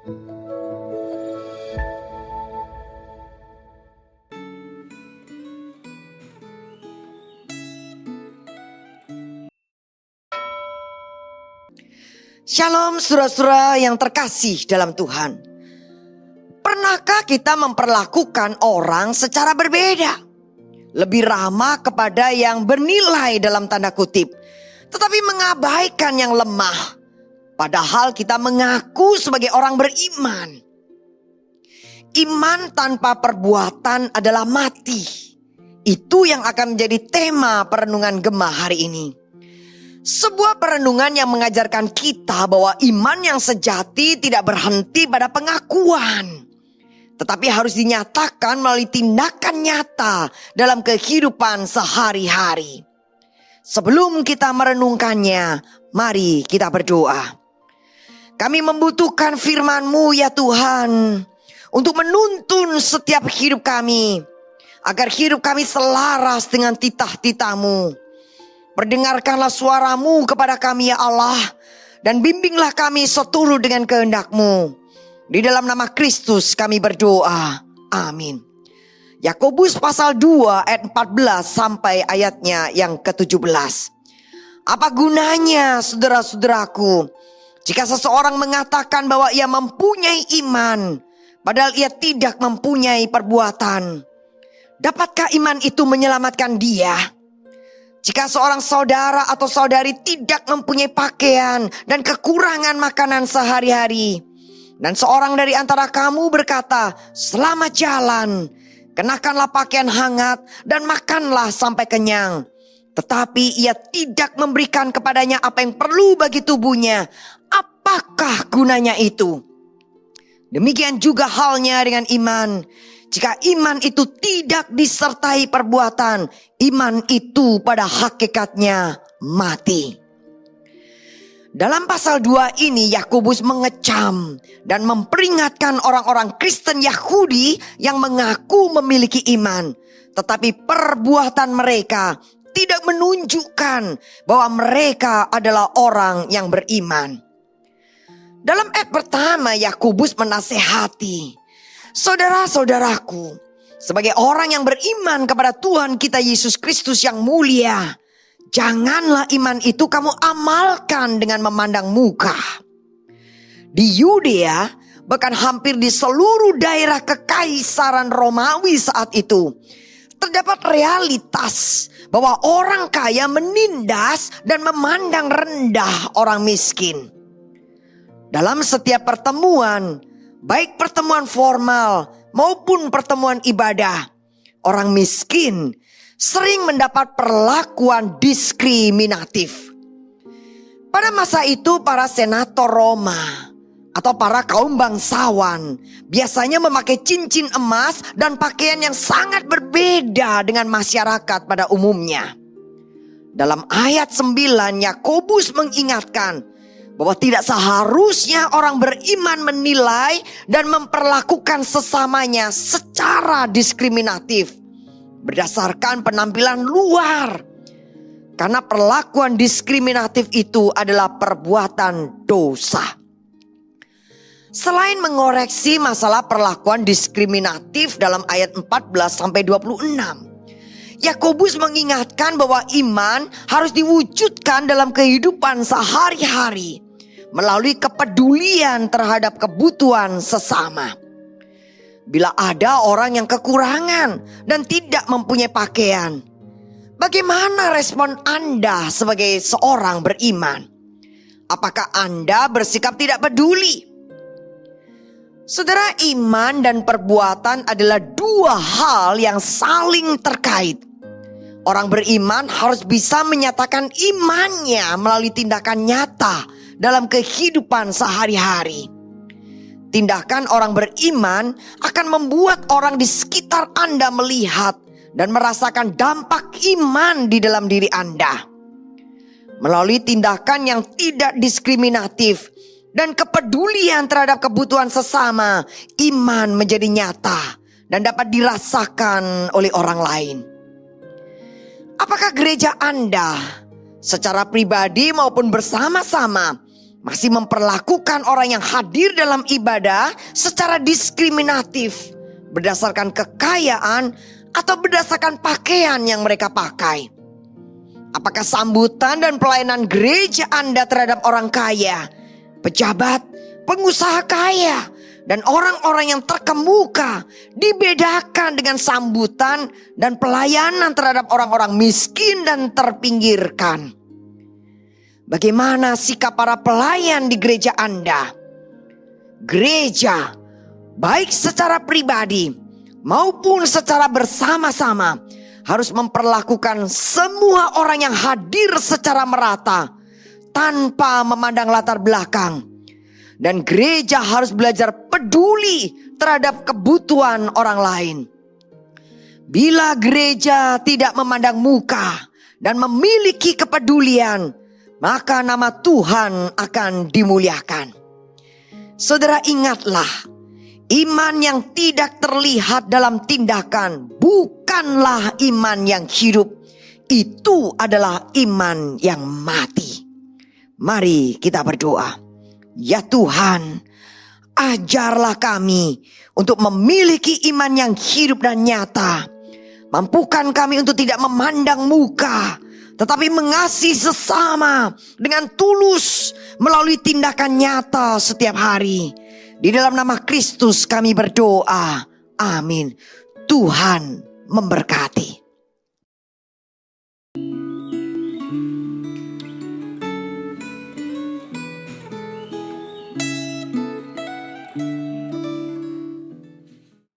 Shalom saudara-saudara yang terkasih dalam Tuhan. Pernahkah kita memperlakukan orang secara berbeda? Lebih ramah kepada yang bernilai dalam tanda kutip, tetapi mengabaikan yang lemah. Padahal kita mengaku sebagai orang beriman. Iman tanpa perbuatan adalah mati. Itu yang akan menjadi tema perenungan Gema hari ini. Sebuah perenungan yang mengajarkan kita bahwa iman yang sejati tidak berhenti pada pengakuan, tetapi harus dinyatakan melalui tindakan nyata dalam kehidupan sehari-hari. Sebelum kita merenungkannya, mari kita berdoa. Kami membutuhkan firman-Mu ya Tuhan, untuk menuntun setiap hidup kami, agar hidup kami selaras dengan titah-titah-Mu. Perdengarkanlah suara-Mu kepada kami ya Allah, dan bimbinglah kami seturut dengan kehendak-Mu. Di dalam nama Kristus kami berdoa. Amin. Yakobus pasal 2 ayat 14 sampai ayatnya yang ke-17. Apa gunanya saudara-saudaraku, jika seseorang mengatakan bahwa ia mempunyai iman, padahal ia tidak mempunyai perbuatan? Dapatkah iman itu menyelamatkan dia? Jika seorang saudara atau saudari tidak mempunyai pakaian dan kekurangan makanan sehari-hari, dan seorang dari antara kamu berkata, "Selamat jalan, kenakanlah pakaian hangat dan makanlah sampai kenyang," tetapi ia tidak memberikan kepadanya apa yang perlu bagi tubuhnya, apakah gunanya itu? Demikian juga halnya dengan iman. Jika iman itu tidak disertai perbuatan, iman itu pada hakikatnya mati. Dalam pasal 2 ini Yakobus mengecam dan memperingatkan orang-orang Kristen Yahudi yang mengaku memiliki iman, tetapi perbuatan mereka tidak menunjukkan bahwa mereka adalah orang yang beriman. Dalam ayat pertama Yakobus menasehati, saudara-saudaraku, sebagai orang yang beriman kepada Tuhan kita Yesus Kristus yang mulia, janganlah iman itu kamu amalkan dengan memandang muka. Di Yudea, bahkan hampir di seluruh daerah kekaisaran Romawi saat itu, terdapat realitas bahwa orang kaya menindas dan memandang rendah orang miskin. Dalam setiap pertemuan, baik pertemuan formal maupun pertemuan ibadah, orang miskin sering mendapat perlakuan diskriminatif. Pada masa itu para senator Roma atau para kaum bangsawan biasanya memakai cincin emas dan pakaian yang sangat berbeda dengan masyarakat pada umumnya. Dalam ayat 9 Yakobus mengingatkan bahwa tidak seharusnya orang beriman menilai dan memperlakukan sesamanya secara diskriminatif berdasarkan penampilan luar. Karena perlakuan diskriminatif itu adalah perbuatan dosa. Selain mengoreksi masalah perlakuan diskriminatif dalam ayat 14-26, Yakobus mengingatkan bahwa iman harus diwujudkan dalam kehidupan sehari-hari melalui kepedulian terhadap kebutuhan sesama. Bila ada orang yang kekurangan dan tidak mempunyai pakaian, bagaimana respon Anda sebagai seorang beriman? Apakah Anda bersikap tidak peduli? Saudara, iman dan perbuatan adalah dua hal yang saling terkait. Orang beriman harus bisa menyatakan imannya melalui tindakan nyata dalam kehidupan sehari-hari. Tindakan orang beriman akan membuat orang di sekitar Anda melihat dan merasakan dampak iman di dalam diri Anda. Melalui tindakan yang tidak diskriminatif dan kepedulian terhadap kebutuhan sesama, iman menjadi nyata dan dapat dirasakan oleh orang lain. Apakah gereja Anda secara pribadi maupun bersama-sama masih memperlakukan orang yang hadir dalam ibadah secara diskriminatif berdasarkan kekayaan atau berdasarkan pakaian yang mereka pakai. Apakah sambutan dan pelayanan gereja Anda terhadap orang kaya, pejabat, pengusaha kaya, dan orang-orang yang terkemuka dibedakan dengan sambutan dan pelayanan terhadap orang-orang miskin dan terpinggirkan? Bagaimana sikap para pelayan di gereja Anda? Gereja, baik secara pribadi maupun secara bersama-sama, harus memperlakukan semua orang yang hadir secara merata tanpa memandang latar belakang. Dan gereja harus belajar peduli terhadap kebutuhan orang lain. Bila gereja tidak memandang muka dan memiliki kepedulian, maka nama Tuhan akan dimuliakan. Saudara, ingatlah, iman yang tidak terlihat dalam tindakan bukanlah iman yang hidup. Itu adalah iman yang mati. Mari kita berdoa. Ya Tuhan, ajarlah kami untuk memiliki iman yang hidup dan nyata. Mampukan kami untuk tidak memandang muka, tetapi mengasihi sesama dengan tulus melalui tindakan nyata setiap hari. Di dalam nama Kristus kami berdoa. Amin. Tuhan memberkati.